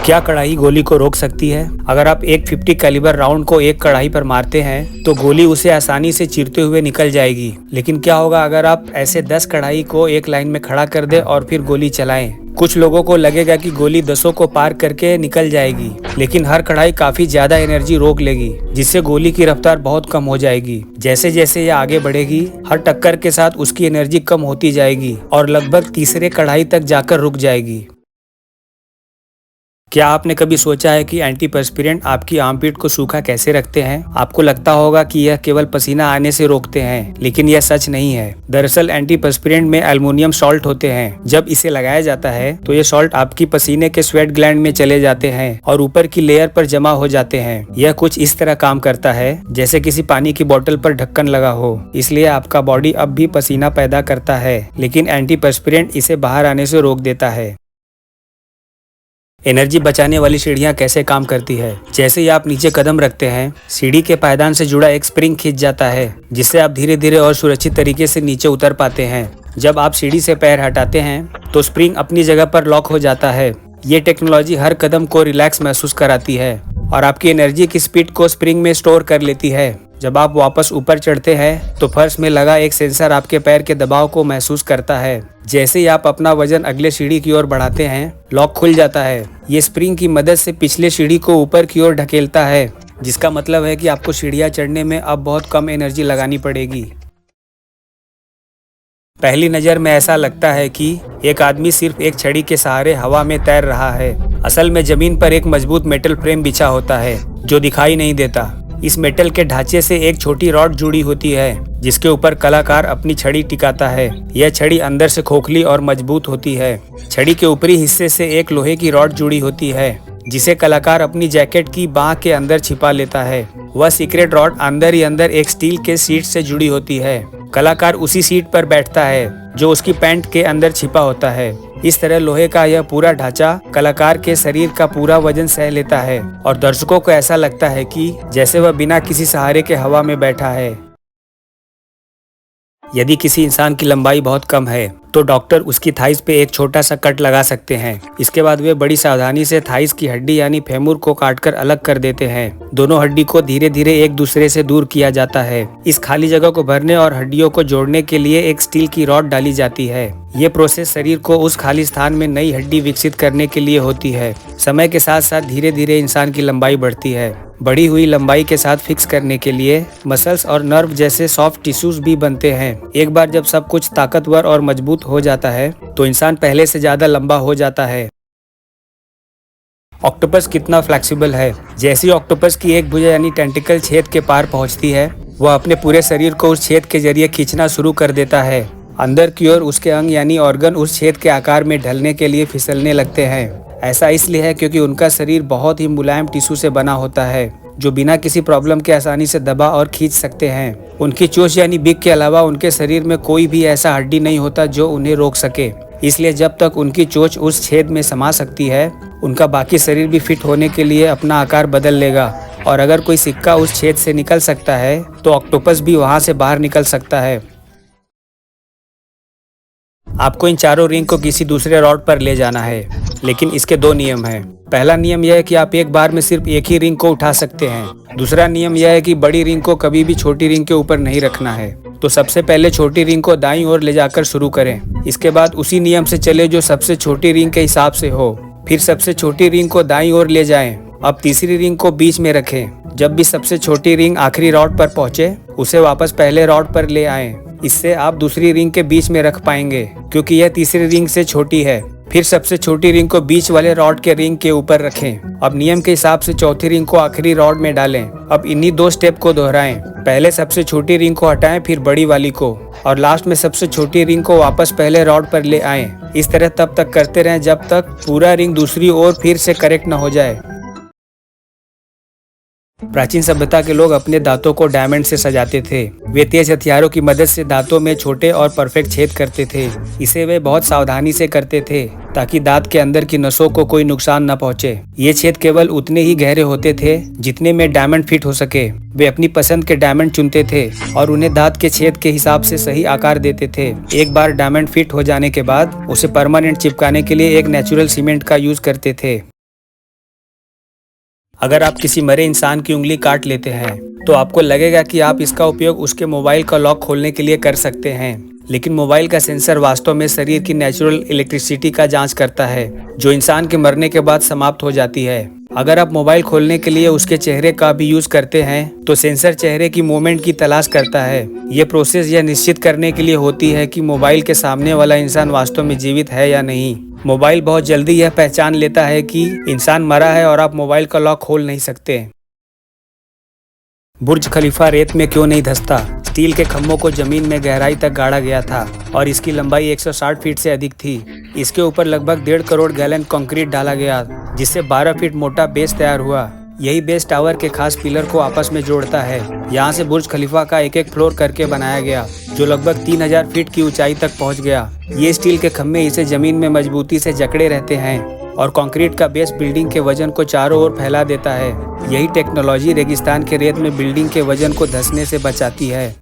क्या कढ़ाई गोली को रोक सकती है? अगर आप एक 50 कैलिबर राउंड को एक कढ़ाई पर मारते हैं तो गोली उसे आसानी से चीरते हुए निकल जाएगी। लेकिन क्या होगा अगर आप ऐसे 10 कढ़ाई को एक लाइन में खड़ा कर दें और फिर गोली चलाएं? कुछ लोगों को लगेगा कि गोली 10 को पार करके निकल जाएगी, लेकिन हर कढ़ाई काफी ज्यादा एनर्जी रोक लेगी, जिससे गोली की रफ्तार बहुत कम हो जाएगी। जैसे जैसे यह आगे बढ़ेगी, हर टक्कर के साथ उसकी एनर्जी कम होती जाएगी और लगभग तीसरे कढ़ाई तक जाकर रुक जाएगी। क्या आपने कभी सोचा है कि एंटीपर्स्पिरेंट आपकी आर्मपिट को सूखा कैसे रखते हैं? आपको लगता होगा कि यह केवल पसीना आने से रोकते हैं, लेकिन यह सच नहीं है। दरअसल एंटीपर्स्पिरेंट में एल्युमिनियम सॉल्ट होते हैं। जब इसे लगाया जाता है तो ये सॉल्ट आपकी पसीने के स्वेट ग्लैंड में चले जाते हैं और ऊपर की लेयर पर जमा हो जाते हैं। यह कुछ इस तरह काम करता है जैसे किसी पानी की बोतल पर ढक्कन लगा हो। इसलिए आपका बॉडी अब भी पसीना पैदा करता है, लेकिन एंटीपर्स्पिरेंट इसे बाहर आने से रोक देता है। एनर्जी बचाने वाली सीढ़ियाँ कैसे काम करती है? जैसे ही आप नीचे कदम रखते हैं, सीढ़ी के पायदान से जुड़ा एक स्प्रिंग खींच जाता है, जिससे आप धीरे धीरे और सुरक्षित तरीके से नीचे उतर पाते हैं। जब आप सीढ़ी से पैर हटाते हैं तो स्प्रिंग अपनी जगह पर लॉक हो जाता है। ये टेक्नोलॉजी हर कदम को रिलैक्स महसूस कराती है और आपकी एनर्जी की स्पीड को स्प्रिंग में स्टोर कर लेती है। जब आप वापस ऊपर चढ़ते हैं तो फर्श में लगा एक सेंसर आपके पैर के दबाव को महसूस करता है। जैसे ही आप अपना वजन अगले सीढ़ी की ओर बढ़ाते हैं, लॉक खुल जाता है। ये स्प्रिंग की मदद से पिछले सीढ़ी को ऊपर की ओर ढकेलता है, जिसका मतलब है कि आपको सीढ़ियां चढ़ने में अब बहुत कम एनर्जी लगानी पड़ेगी। पहली नज़र में ऐसा लगता है कि एक आदमी सिर्फ एक छड़ी के सहारे हवा में तैर रहा है। असल में जमीन पर एक मजबूत मेटल फ्रेम बिछा होता है जो दिखाई नहीं देता। इस मेटल के ढांचे से एक छोटी रॉड जुड़ी होती है, जिसके ऊपर कलाकार अपनी छड़ी टिकाता है। यह छड़ी अंदर से खोखली और मजबूत होती है। छड़ी के ऊपरी हिस्से से एक लोहे की रॉड जुड़ी होती है, जिसे कलाकार अपनी जैकेट की बाह के अंदर छिपा लेता है। वह सीक्रेट रॉड अंदर ही अंदर एक स्टील के सीट से जुड़ी होती है। कलाकार उसी सीट पर बैठता है जो उसकी पैंट के अंदर छिपा होता है। इस तरह लोहे का यह पूरा ढांचा कलाकार के शरीर का पूरा वजन सह लेता है और दर्शकों को ऐसा लगता है कि जैसे वह बिना किसी सहारे के हवा में बैठा है। यदि किसी इंसान की लंबाई बहुत कम है तो डॉक्टर उसकी थाइस पे एक छोटा सा कट लगा सकते हैं। इसके बाद वे बड़ी सावधानी से थाइस की हड्डी यानी फेमुर को काटकर अलग कर देते हैं। दोनों हड्डी को धीरे धीरे एक दूसरे से दूर किया जाता है। इस खाली जगह को भरने और हड्डियों को जोड़ने के लिए एक स्टील की रॉड डाली जाती है। ये प्रोसेस शरीर को उस खाली स्थान में नई हड्डी विकसित करने के लिए होती है। समय के साथ साथ धीरे धीरे इंसान की लंबाई बढ़ती है। बढ़ी हुई लंबाई के साथ फिक्स करने के लिए मसल्स और नर्व जैसे सॉफ्ट टिश्यूज भी बनते हैं। एक बार जब सब कुछ ताकतवर और मजबूत हो जाता है तो इंसान पहले से ज्यादा लंबा हो जाता है। ऑक्टोपस कितना फ्लेक्सिबल है? जैसी ऑक्टोपस की एक भुजा यानी टेंटिकल छेद के पार पहुंचती है, वह अपने पूरे शरीर को उस छेद के जरिए खींचना शुरू कर देता है। अंदर की ओर उसके अंग यानी ऑर्गन उस छेद के आकार में ढलने के लिए फिसलने लगते हैं। ऐसा इसलिए है क्योंकि उनका शरीर बहुत ही मुलायम टिश्यू से बना होता है, जो बिना किसी प्रॉब्लम के आसानी से दबा और खींच सकते हैं। उनकी चोंच यानी बिग के अलावा उनके शरीर में कोई भी ऐसा हड्डी नहीं होता जो उन्हें रोक सके। इसलिए जब तक उनकी चोंच उस छेद में समा सकती है, उनका बाकी शरीर भी फिट होने के लिए अपना आकार बदल लेगा। और अगर कोई सिक्का उस छेद से निकल सकता है तो ऑक्टोपस भी वहां से बाहर निकल सकता है। आपको इन चारों रिंग को किसी दूसरे रॉड पर ले जाना है, लेकिन इसके दो नियम हैं। पहला नियम यह है कि आप एक बार में सिर्फ एक ही रिंग को उठा सकते हैं। दूसरा नियम यह है कि बड़ी रिंग को कभी भी छोटी रिंग के ऊपर नहीं रखना है। तो सबसे पहले छोटी रिंग को दाईं ओर ले जाकर शुरू करें। इसके बाद उसी नियम से चले जो सबसे छोटी रिंग के हिसाब से हो। फिर सबसे छोटी रिंग को दाईं ओर ले जाएं। अब तीसरी रिंग को बीच में रखें। जब भी सबसे छोटी रिंग आखिरी रॉड पर पहुंचे, उसे वापस पहले रॉड पर ले आएं। इससे आप दूसरी रिंग के बीच में रख पाएंगे, क्योंकि यह तीसरी रिंग से छोटी है। फिर सबसे छोटी रिंग को बीच वाले रॉड के रिंग के ऊपर रखें। अब नियम के हिसाब से चौथी रिंग को आखिरी रॉड में डालें। अब इन्हीं दो स्टेप को दोहराएं। पहले सबसे छोटी रिंग को हटाएं, फिर बड़ी वाली को, और लास्ट में सबसे छोटी रिंग को वापस पहले रॉड पर ले आएं। इस तरह तब तक करते रहें जब तक पूरा रिंग दूसरी ओर फिर से करेक्ट न हो जाए। प्राचीन सभ्यता के लोग अपने दांतों को डायमंड से सजाते थे। वे तेज हथियारों की मदद से दांतों में छोटे और परफेक्ट छेद करते थे। इसे वे बहुत सावधानी से करते थे ताकि दांत के अंदर की नसों को कोई नुकसान न पहुंचे। ये छेद केवल उतने ही गहरे होते थे जितने में डायमंड फिट हो सके। वे अपनी पसंद के डायमंड चुनते थे और उन्हें दांत के छेद के हिसाब से सही आकार देते थे। एक बार डायमंड फिट हो जाने के बाद उसे परमानेंट चिपकाने के लिए एक नेचुरल सीमेंट का यूज करते थे। अगर आप किसी मरे इंसान की उंगली काट लेते हैं तो आपको लगेगा कि आप इसका उपयोग उसके मोबाइल का लॉक खोलने के लिए कर सकते हैं, लेकिन मोबाइल का सेंसर वास्तव में शरीर की नेचुरल इलेक्ट्रिसिटी का जांच करता है जो इंसान के मरने के बाद समाप्त हो जाती है। अगर आप मोबाइल खोलने के लिए उसके चेहरे का भी यूज करते हैं तो सेंसर चेहरे की मूवमेंट की तलाश करता है। ये प्रोसेस यह निश्चित करने के लिए होती है कि मोबाइल के सामने वाला इंसान वास्तव में जीवित है या नहीं। मोबाइल बहुत जल्दी यह पहचान लेता है कि इंसान मरा है और आप मोबाइल का लॉक खोल नहीं सकते। बुर्ज खलीफा रेत में क्यों नहीं धंसता? स्टील के खंभों को जमीन में गहराई तक गाड़ा गया था और इसकी लंबाई 160 फीट से अधिक थी। इसके ऊपर लगभग 1.5 करोड़ गैलन कंक्रीट डाला गया जिससे 12 फीट मोटा बेस तैयार हुआ। यही बेस टावर के खास पिलर को आपस में जोड़ता है। यहाँ से बुर्ज खलीफा का एक एक फ्लोर करके बनाया गया जो लगभग 3000 फीट की ऊंचाई तक पहुँच गया। ये स्टील के खंभे इसे जमीन में मजबूती से जकड़े रहते हैं और कंक्रीट का बेस बिल्डिंग के वजन को चारों ओर फैला देता है। यही टेक्नोलॉजी रेगिस्तान के रेत में बिल्डिंग के वजन को धंसने से बचाती है।